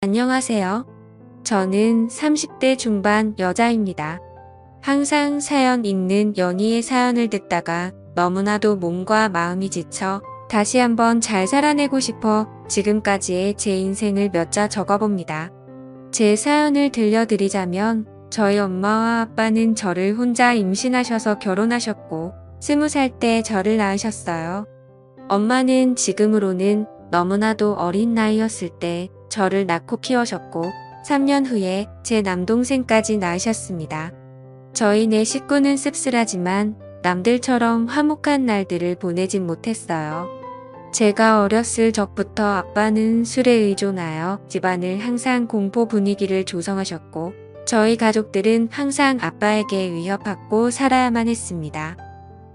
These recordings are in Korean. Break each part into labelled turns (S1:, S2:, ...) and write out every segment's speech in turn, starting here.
S1: 안녕하세요. 저는 30대 중반 여자입니다. 항상 사연 읽는 연희의 사연을 듣다가 너무나도 몸과 마음이 지쳐 다시 한번 잘 살아내고 싶어 지금까지의 제 인생을 몇 자 적어봅니다. 제 사연을 들려드리자면 저희 엄마와 아빠는 저를 혼자 임신하셔서 결혼하셨고 20살 때 저를 낳으셨어요. 엄마는 지금으로는 너무나도 어린 나이였을 때 저를 낳고 키우셨고 3년 후에 제 남동생까지 낳으셨습니다. 저희 네 식구는 씁쓸하지만 남들처럼 화목한 날들을 보내진 못했어요. 제가 어렸을 적부터 아빠는 술에 의존하여 집안을 항상 공포 분위기를 조성하셨고 저희 가족들은 항상 아빠에게 위협받고 살아야만 했습니다.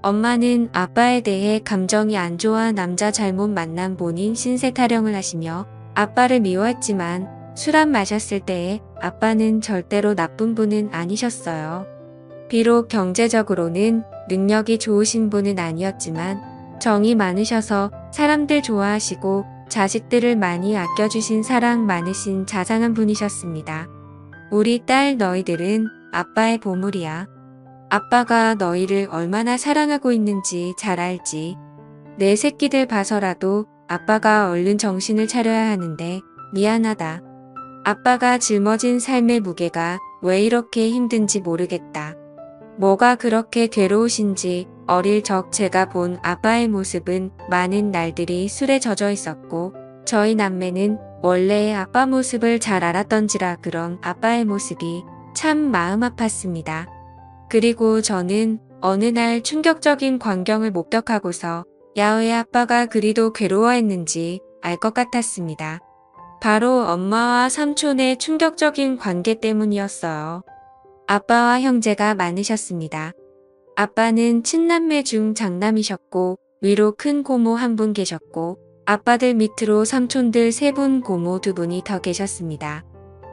S1: 엄마는 아빠에 대해 감정이 안 좋아 남자 잘못 만난 본인 신세 타령을 하시며 아빠를 미워했지만 술 안 마셨을 때에 아빠는 절대로 나쁜 분은 아니셨어요. 비록 경제적으로는 능력이 좋으신 분은 아니었지만 정이 많으셔서 사람들 좋아하시고 자식들을 많이 아껴주신 사랑 많으신 자상한 분이셨습니다. 우리 딸 너희들은 아빠의 보물이야. 아빠가 너희를 얼마나 사랑하고 있는지 잘 알지. 내 새끼들 봐서라도 아빠가 얼른 정신을 차려야 하는데 미안하다. 아빠가 짊어진 삶의 무게가 왜 이렇게 힘든지 모르겠다. 뭐가 그렇게 괴로우신지 어릴 적 제가 본 아빠의 모습은 많은 날들이 술에 젖어 있었고 저희 남매는 원래의 아빠 모습을 잘 알았던지라 그런 아빠의 모습이 참 마음 아팠습니다. 그리고 저는 어느 날 충격적인 광경을 목격하고서 야외 아빠가 그리도 괴로워했는지 알 것 같았습니다. 바로 엄마와 삼촌의 충격적인 관계 때문이었어요. 아빠와 형제가 많으셨습니다. 아빠는 친남매 중 장남이셨고 위로 큰 고모 한 분 계셨고 아빠들 밑으로 삼촌들 3분 고모 2분이 더 계셨습니다.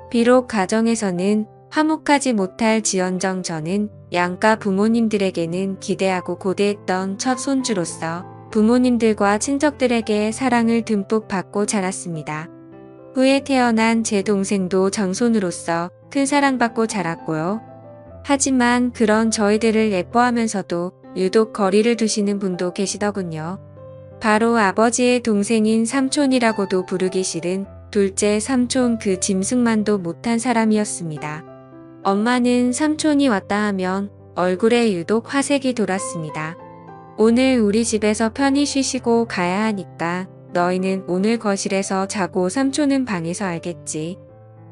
S1: 비록 가정에서는 화목하지 못할 지언정 저는 양가 부모님들에게는 기대하고 고대했던 첫 손주로서 부모님들과 친척들에게 사랑을 듬뿍 받고 자랐습니다. 후에 태어난 제 동생도 장손으로서 큰 사랑받고 자랐고요. 하지만 그런 저희들을 예뻐하면서도 유독 거리를 두시는 분도 계시더군요. 바로 아버지의 동생인 삼촌이라고도 부르기 싫은 둘째 삼촌 그 짐승만도 못한 사람이었습니다. 엄마는 삼촌이 왔다 하면 얼굴에 유독 화색이 돌았습니다. 오늘 우리 집에서 편히 쉬시고 가야 하니까 너희는 오늘 거실에서 자고 삼촌은 방에서 알겠지.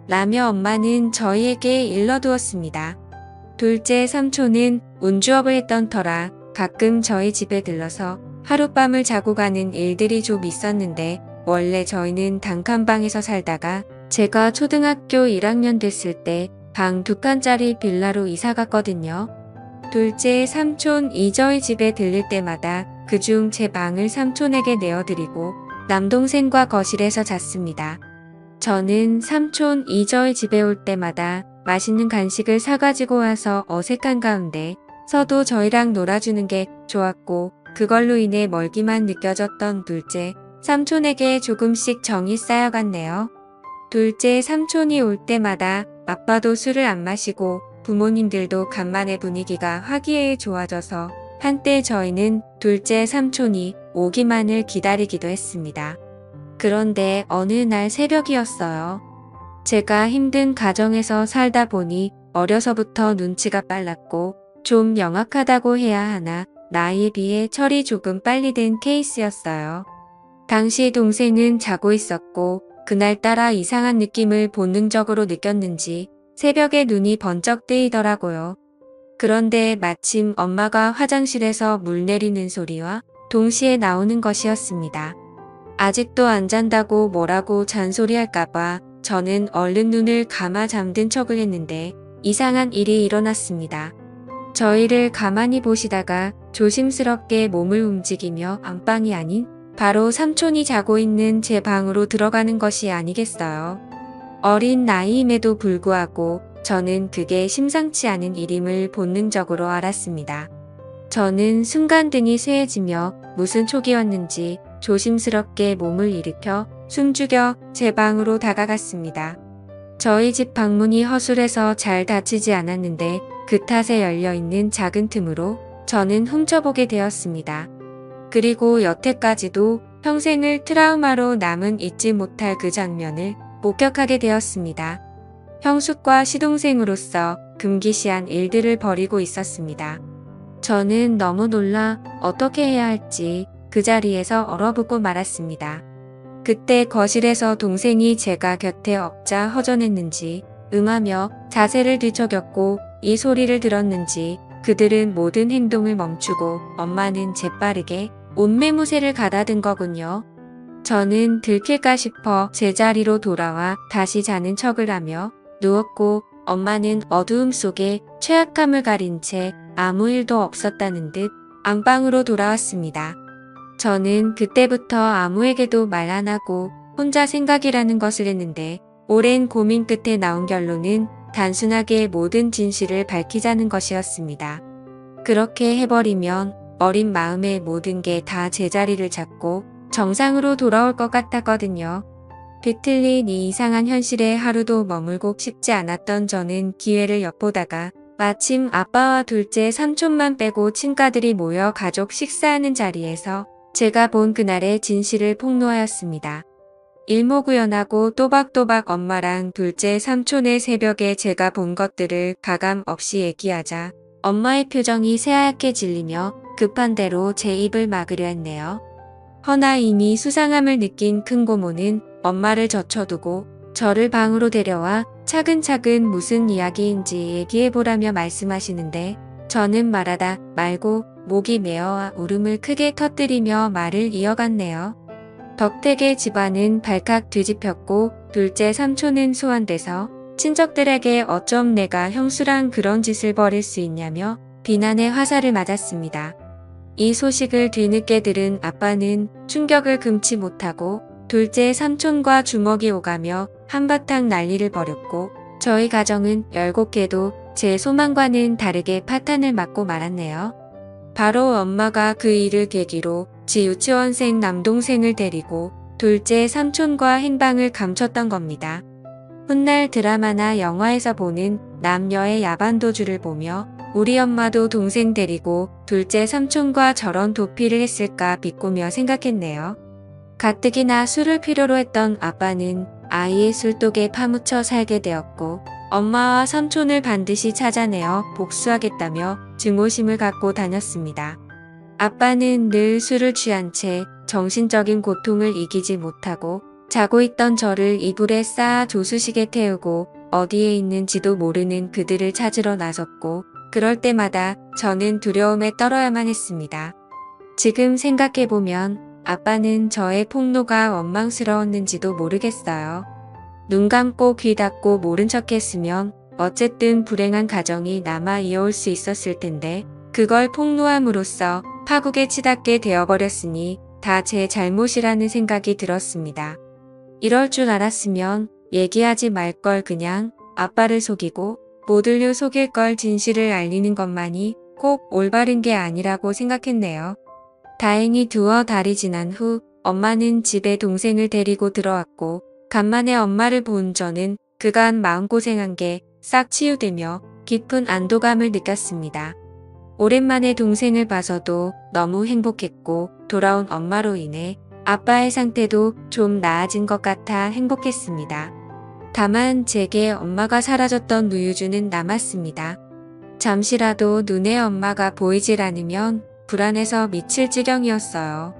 S1: 라며 엄마는 저희에게 일러두었습니다. 둘째 삼촌은 운주업을 했던 터라 가끔 저희 집에 들러서 하룻밤을 자고 가는 일들이 좀 있었는데 원래 저희는 단칸방에서 살다가 제가 초등학교 1학년 됐을 때 방 2칸짜리 빌라로 이사 갔거든요. 둘째 삼촌이 저희 집에 들릴 때마다 그중 제 방을 삼촌에게 내어드리고 남동생과 거실에서 잤습니다. 저는 삼촌이 저희 집에 올 때마다 맛있는 간식을 사가지고 와서 어색한 가운데 서도 저희랑 놀아주는 게 좋았고 그걸로 인해 멀기만 느껴졌던 둘째 삼촌에게 조금씩 정이 쌓여갔네요. 둘째 삼촌이 올 때마다 아빠도 술을 안 마시고 부모님들도 간만에 분위기가 화기애애 좋아져서 한때 저희는 둘째 삼촌이 오기만을 기다리기도 했습니다. 그런데 어느 날 새벽이었어요. 제가 힘든 가정에서 살다 보니 어려서부터 눈치가 빨랐고 좀 영악하다고 해야 하나 나이에 비해 철이 조금 빨리 든 케이스였어요. 당시 동생은 자고 있었고 그날따라 이상한 느낌을 본능적으로 느꼈는지 새벽에 눈이 번쩍 뜨이더라고요. 그런데 마침 엄마가 화장실에서 물 내리는 소리와 동시에 나오는 것이었습니다. 아직도 안 잔다고 뭐라고 잔소리할까봐 저는 얼른 눈을 감아 잠든 척을 했는데 이상한 일이 일어났습니다. 저희를 가만히 보시다가 조심스럽게 몸을 움직이며 안방이 아닌 바로 삼촌이 자고 있는 제 방으로 들어가는 것이 아니겠어요. 어린 나이임에도 불구하고 저는 그게 심상치 않은 일임을 본능적으로 알았습니다. 저는 순간 등이 쇠해지며 무슨 촉이었는지 조심스럽게 몸을 일으켜 숨죽여 제 방으로 다가갔습니다. 저희 집 방문이 허술해서 잘 닫히지 않았는데 그 탓에 열려있는 작은 틈으로 저는 훔쳐보게 되었습니다. 그리고 여태까지도 평생을 트라우마로 남은 잊지 못할 그 장면을 목격하게 되었습니다. 형수과 시동생으로서 금기시한 일들을 벌이고 있었습니다. 저는 너무 놀라 어떻게 해야 할지 그 자리에서 얼어붙고 말았습니다. 그때 거실에서 동생이 제가 곁에 엎자 허전했는지 응하며 자세를 뒤척였고 이 소리를 들었는지 그들은 모든 행동을 멈추고 엄마는 재빠르게 옷매무새를 가다든 거군요. 저는 들킬까 싶어 제자리로 돌아와 다시 자는 척을 하며 누웠고 엄마는 어두움 속에 최악함을 가린 채 아무 일도 없었다는 듯 안방으로 돌아왔습니다. 저는 그때부터 아무에게도 말 안 하고 혼자 생각이라는 것을 했는데 오랜 고민 끝에 나온 결론은 단순하게 모든 진실을 밝히자는 것이었습니다. 그렇게 해버리면 어린 마음의 모든 게 다 제자리를 잡고 정상으로 돌아올 것 같았거든요. 비틀린 이 이상한 현실에 하루도 머물고 싶지 않았던 저는 기회를 엿보다가 마침 아빠와 둘째 삼촌만 빼고 친가들이 모여 가족 식사하는 자리에서 제가 본 그날의 진실을 폭로하였습니다. 일모구연하고 또박또박 엄마랑 둘째 삼촌의 새벽에 제가 본 것들을 가감 없이 얘기하자 엄마의 표정이 새하얗게 질리며 급한 대로 제 입을 막으려 했네요. 허나 이미 수상함을 느낀 큰 고모는 엄마를 젖혀두고 저를 방으로 데려와 차근차근 무슨 이야기인지 얘기해보라며 말씀하시는데 저는 말하다 말고 목이 메어와 울음을 크게 터뜨리며 말을 이어갔네요. 덕택의 집안은 발칵 뒤집혔고 둘째 삼촌은 소환돼서 친척들에게 어쩜 내가 형수랑 그런 짓을 벌일 수 있냐며 비난의 화살을 맞았습니다. 이 소식을 뒤늦게 들은 아빠는 충격을 금치 못하고 둘째 삼촌과 주먹이 오가며 한바탕 난리를 벌였고 저희 가정은 열곡해도 제 소망과는 다르게 파탄을 맞고 말았네요. 바로 엄마가 그 일을 계기로 지 유치원생 남동생을 데리고 둘째 삼촌과 행방을 감췄던 겁니다. 훗날 드라마나 영화에서 보는 남녀의 야반도주를 보며 우리 엄마도 동생 데리고 둘째 삼촌과 저런 도피를 했을까 비꼬며 생각했네요. 가뜩이나 술을 필요로 했던 아빠는 아이의 술독에 파묻혀 살게 되었고 엄마와 삼촌을 반드시 찾아내어 복수하겠다며 증오심을 갖고 다녔습니다. 아빠는 늘 술을 취한 채 정신적인 고통을 이기지 못하고 자고 있던 저를 이불에 쌓아 조수식에 태우고 어디에 있는지도 모르는 그들을 찾으러 나섰고 그럴 때마다 저는 두려움에 떨어야만 했습니다. 지금 생각해보면 아빠는 저의 폭로가 원망스러웠는지도 모르겠어요. 눈 감고 귀 닫고 모른 척 했으면 어쨌든 불행한 가정이 남아 이어올 수 있었을 텐데 그걸 폭로함으로써 파국에 치닫게 되어버렸으니 다 제 잘못이라는 생각이 들었습니다. 이럴 줄 알았으면 얘기하지 말 걸 그냥 아빠를 속이고 모두를 속일 걸 진실을 알리는 것만이 꼭 올바른 게 아니라고 생각했네요. 다행히 두어 달이 지난 후 엄마는 집에 동생을 데리고 들어왔고 간만에 엄마를 본 저는 그간 마음고생한 게 싹 치유되며 깊은 안도감을 느꼈습니다. 오랜만에 동생을 봐서도 너무 행복했고 돌아온 엄마로 인해 아빠의 상태도 좀 나아진 것 같아 행복했습니다. 다만 제게 엄마가 사라졌던 누유주는 남았습니다. 잠시라도 눈에 엄마가 보이질 않으면 불안해서 미칠 지경이었어요.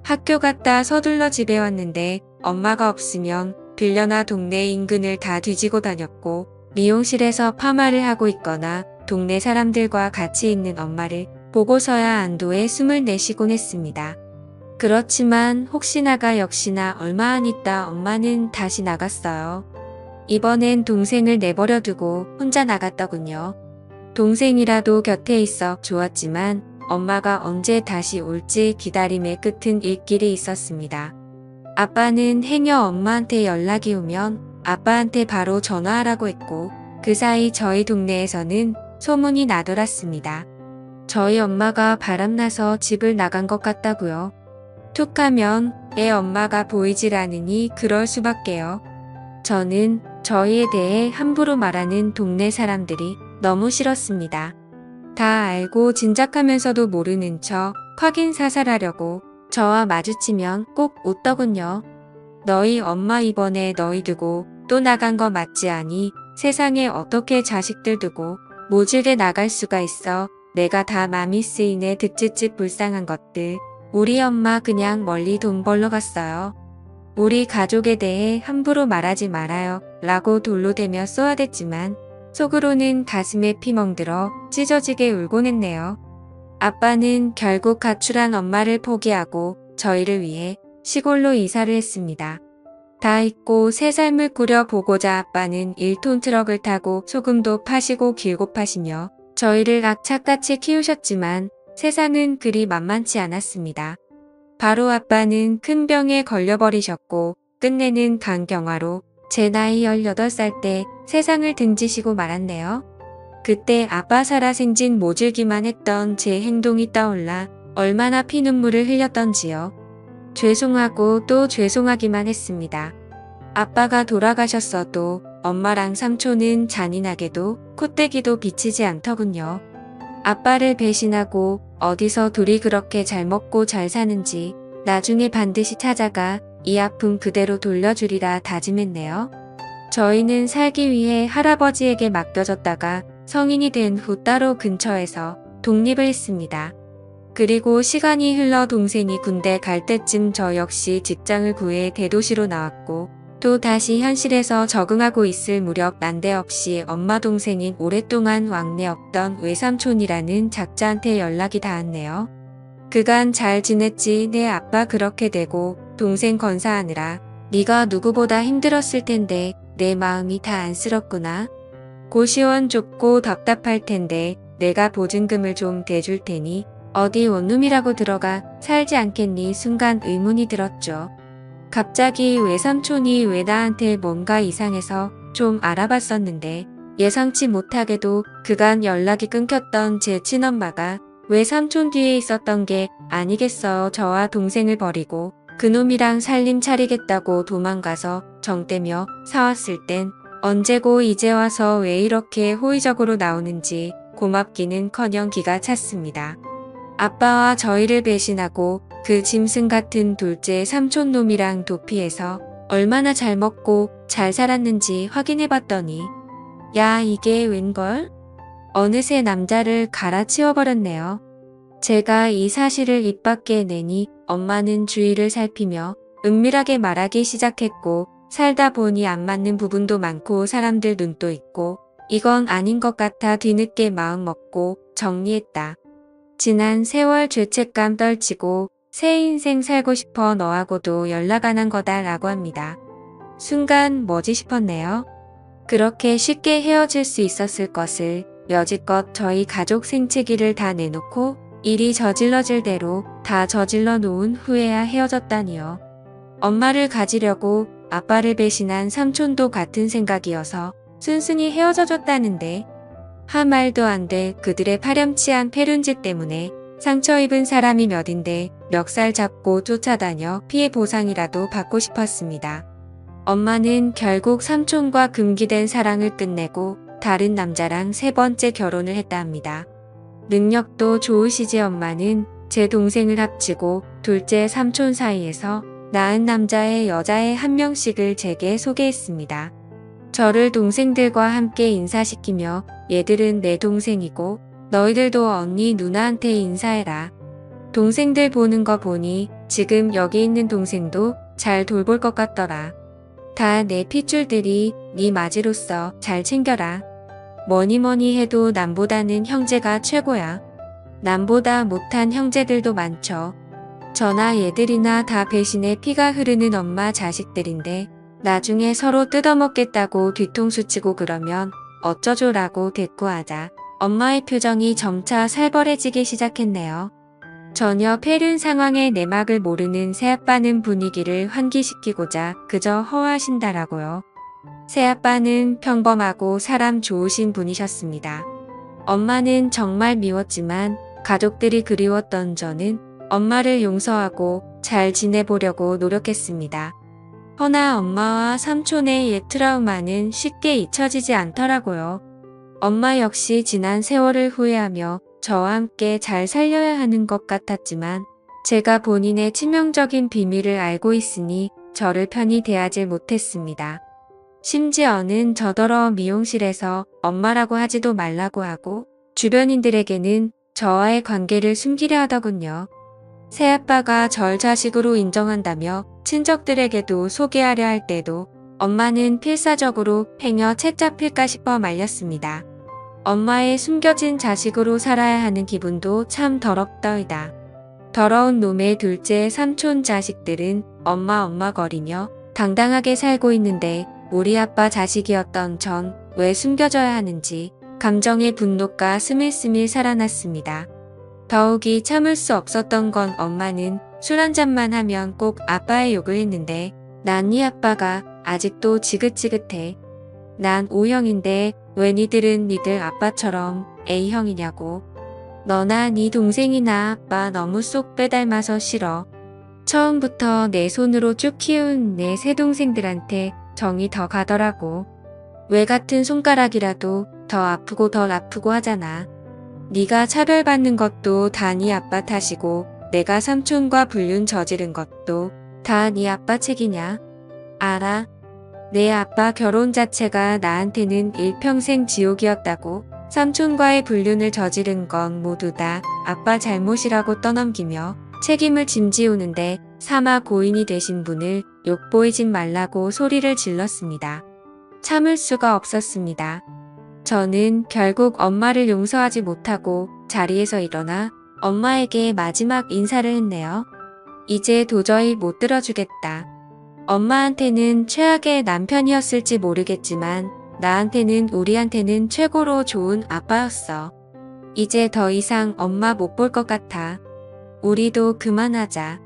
S1: 학교 갔다 서둘러 집에 왔는데 엄마가 없으면 빌려나 동네 인근을 다 뒤지고 다녔고 미용실에서 파마를 하고 있거나 동네 사람들과 같이 있는 엄마를 보고서야 안도에 숨을 내쉬곤 했습니다. 그렇지만 혹시나가 역시나 얼마 안 있다 엄마는 다시 나갔어요. 이번엔 동생을 내버려 두고 혼자 나갔더군요. 동생이라도 곁에 있어 좋았지만 엄마가 언제 다시 올지 기다림의 끝은 일길이 있었습니다. 아빠는 행여 엄마한테 연락이 오면 아빠한테 바로 전화하라고 했고 그 사이 저희 동네에서는 소문이 나돌았습니다. 저희 엄마가 바람나서 집을 나간 것 같다고요. 툭하면 애 엄마가 보이질 않으니 그럴 수밖에요. 저는 저희에 대해 함부로 말하는 동네 사람들이 너무 싫었습니다. 다 알고 짐작하면서도 모르는 척 확인 사살하려고 저와 마주치면 꼭 웃더군요. 너희 엄마 이번에 너희 두고 또 나간 거 맞지 않니? 세상에 어떻게 자식들 두고 모질게 나갈 수가 있어. 내가 다 맘이 쓰이네. 득지집 불쌍한 것들. 우리 엄마 그냥 멀리 돈 벌러 갔어요. 우리 가족에 대해 함부로 말하지 말아요. 라고 돌로 대며 쏘아댔지만 속으로는 가슴에 피 멍들어 찢어지게 울곤 했네요. 아빠는 결국 가출한 엄마를 포기하고 저희를 위해 시골로 이사를 했습니다. 다 잊고 새 삶을 꾸려보고자 아빠는 1톤 트럭을 타고 소금도 파시고 길고 파시며 저희를 악착같이 키우셨지만 세상은 그리 만만치 않았습니다. 바로 아빠는 큰 병에 걸려버리셨고 끝내는 간경화로 제 나이 18살 때 세상을 등지시고 말았네요. 그때 아빠 살아생진 모질기만 했던 제 행동이 떠올라 얼마나 피눈물을 흘렸던지요. 죄송하고 또 죄송하기만 했습니다. 아빠가 돌아가셨어도 엄마랑 삼촌은 잔인하게도 콧대기도 비치지 않더군요. 아빠를 배신하고 어디서 둘이 그렇게 잘 먹고 잘 사는지 나중에 반드시 찾아가 이 아픔 그대로 돌려주리라 다짐했네요. 저희는 살기 위해 할아버지에게 맡겨졌다가 성인이 된 후 따로 근처에서 독립을 했습니다. 그리고 시간이 흘러 동생이 군대 갈 때쯤 저 역시 직장을 구해 대도시로 나왔고 또 다시 현실에서 적응하고 있을 무렵 난데없이 엄마 동생인 오랫동안 왕래 없던 외삼촌이라는 작자한테 연락이 닿았네요. 그간 잘 지냈지? 내 아빠 그렇게 되고 동생 건사하느라 네가 누구보다 힘들었을 텐데 내 마음이 다 안쓰럽구나. 고시원 좁고 답답할 텐데 내가 보증금을 좀 대줄 테니 어디 원룸이라고 들어가 살지 않겠니? 순간 의문이 들었죠. 갑자기 외삼촌이 왜 나한테 뭔가 이상해서 좀 알아봤었는데 예상치 못하게도 그간 연락이 끊겼던 제 친엄마가 외삼촌 뒤에 있었던 게 아니겠어요. 저와 동생을 버리고 그놈이랑 살림 차리겠다고 도망가서 정떼며 사왔을 땐 언제고 이제 와서 왜 이렇게 호의적으로 나오는지 고맙기는커녕 기가 찼습니다. 아빠와 저희를 배신하고 그 짐승 같은 둘째 삼촌놈이랑 도피해서 얼마나 잘 먹고 잘 살았는지 확인해봤더니 야 이게 웬걸? 어느새 남자를 갈아치워버렸네요. 제가 이 사실을 입 밖에 내니 엄마는 주위를 살피며 은밀하게 말하기 시작했고 살다 보니 안 맞는 부분도 많고 사람들 눈도 있고 이건 아닌 것 같아 뒤늦게 마음 먹고 정리했다. 지난 세월 죄책감 떨치고 새 인생 살고 싶어 너하고도 연락 안 한 거다 라고 합니다. 순간 뭐지 싶었네요. 그렇게 쉽게 헤어질 수 있었을 것을 여지껏 저희 가족 생채기를 다 내놓고 일이 저질러질 대로 다 저질러 놓은 후에야 헤어졌다니요. 엄마를 가지려고 아빠를 배신한 삼촌도 같은 생각이어서 순순히 헤어져줬다는데 한 말도 안 돼. 그들의 파렴치한 패륜짓 때문에 상처 입은 사람이 몇인데 멱살 잡고 쫓아다녀 피해 보상이라도 받고 싶었습니다. 엄마는 결국 삼촌과 금기된 사랑을 끝내고 다른 남자랑 세 번째 결혼을 했다 합니다. 능력도 좋으시지. 엄마는 제 동생을 합치고 둘째 삼촌 사이에서 낳은 남자의 여자의 한 명씩을 제게 소개했습니다. 저를 동생들과 함께 인사시키며 얘들은 내 동생이고 너희들도 언니 누나한테 인사해라. 동생들 보는 거 보니 지금 여기 있는 동생도 잘 돌볼 것 같더라. 다 내 핏줄들이 네 맞이로서 잘 챙겨라. 뭐니뭐니 해도 남보다는 형제가 최고야. 남보다 못한 형제들도 많죠. 저나 얘들이나 다 배신의 피가 흐르는 엄마 자식들인데 나중에 서로 뜯어먹겠다고 뒤통수 치고 그러면 어쩌죠라고 대꾸하자 엄마의 표정이 점차 살벌해지기 시작했네요. 전혀 패륜 상황의 내막을 모르는 새아빠는 분위기를 환기시키고자 그저 허화하신다라고요. 새아빠는 평범하고 사람 좋으신 분이셨습니다. 엄마는 정말 미웠지만 가족들이 그리웠던 저는 엄마를 용서하고 잘 지내보려고 노력했습니다. 허나 엄마와 삼촌의 옛 트라우마는 쉽게 잊혀지지 않더라고요. 엄마 역시 지난 세월을 후회하며 저와 함께 잘 살려야 하는 것 같았지만 제가 본인의 치명적인 비밀을 알고 있으니 저를 편히 대하지 못했습니다. 심지어는 저 더러운 미용실에서 엄마라고 하지도 말라고 하고 주변인들에게는 저와의 관계를 숨기려 하더군요. 새아빠가 절 자식으로 인정한다며 친척들에게도 소개하려 할 때도 엄마는 필사적으로 행여 채 잡힐까 싶어 말렸습니다. 엄마의 숨겨진 자식으로 살아야 하는 기분도 참 더럽더이다. 더러운 놈의 둘째 삼촌 자식들은 엄마 거리며 당당하게 살고 있는데 우리 아빠 자식이었던 전 왜 숨겨져야 하는지 감정의 분노가 스밀스밀 살아났습니다. 더욱이 참을 수 없었던 건 엄마는 술 한잔만 하면 꼭 아빠의 욕을 했는데 난 네 아빠가 아직도 지긋지긋해. 난 O형인데 왜 니들은 니들 아빠처럼 A형이냐고. 너나 네 동생이나 아빠 너무 쏙 빼닮아서 싫어. 처음부터 내 손으로 쭉 키운 내 새 동생들한테 정이 더 가더라고. 왜 같은 손가락이라도 더 아프고 덜 아프고 하잖아. 네가 차별받는 것도 다 네 아빠 탓이고 내가 삼촌과 불륜 저지른 것도 다 네 아빠 책이냐? 알아? 내 아빠 결혼 자체가 나한테는 일평생 지옥이었다고. 삼촌과의 불륜을 저지른 건 모두 다 아빠 잘못이라고 떠넘기며 책임을 짐지우는데 사마 고인이 되신 분을 욕보이지 말라고 소리를 질렀습니다. 참을 수가 없었습니다. 저는 결국 엄마를 용서하지 못하고 자리에서 일어나 엄마에게 마지막 인사를 했네요. 이제 도저히 못 들어주겠다. 엄마한테는 최악의 남편이었을지 모르겠지만 나한테는 우리한테는 최고로 좋은 아빠였어. 이제 더 이상 엄마 못 볼 것 같아. 우리도 그만하자.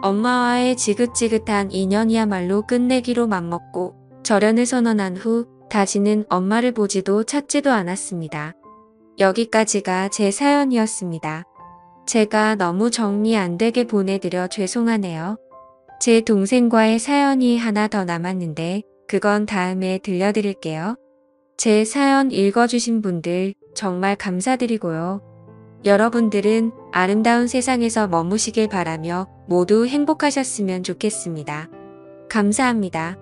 S1: 엄마와의 지긋지긋한 인연이야말로 끝내기로 맘먹고 절연을 선언한 후 다시는 엄마를 보지도 찾지도 않았습니다. 여기까지가 제 사연이었습니다. 제가 너무 정리 안 되게 보내드려 죄송하네요. 제 동생과의 사연이 하나 더 남았는데 그건 다음에 들려드릴게요. 제 사연 읽어주신 분들 정말 감사드리고요. 여러분들은 아름다운 세상에서 머무시길 바라며 모두 행복하셨으면 좋겠습니다. 감사합니다.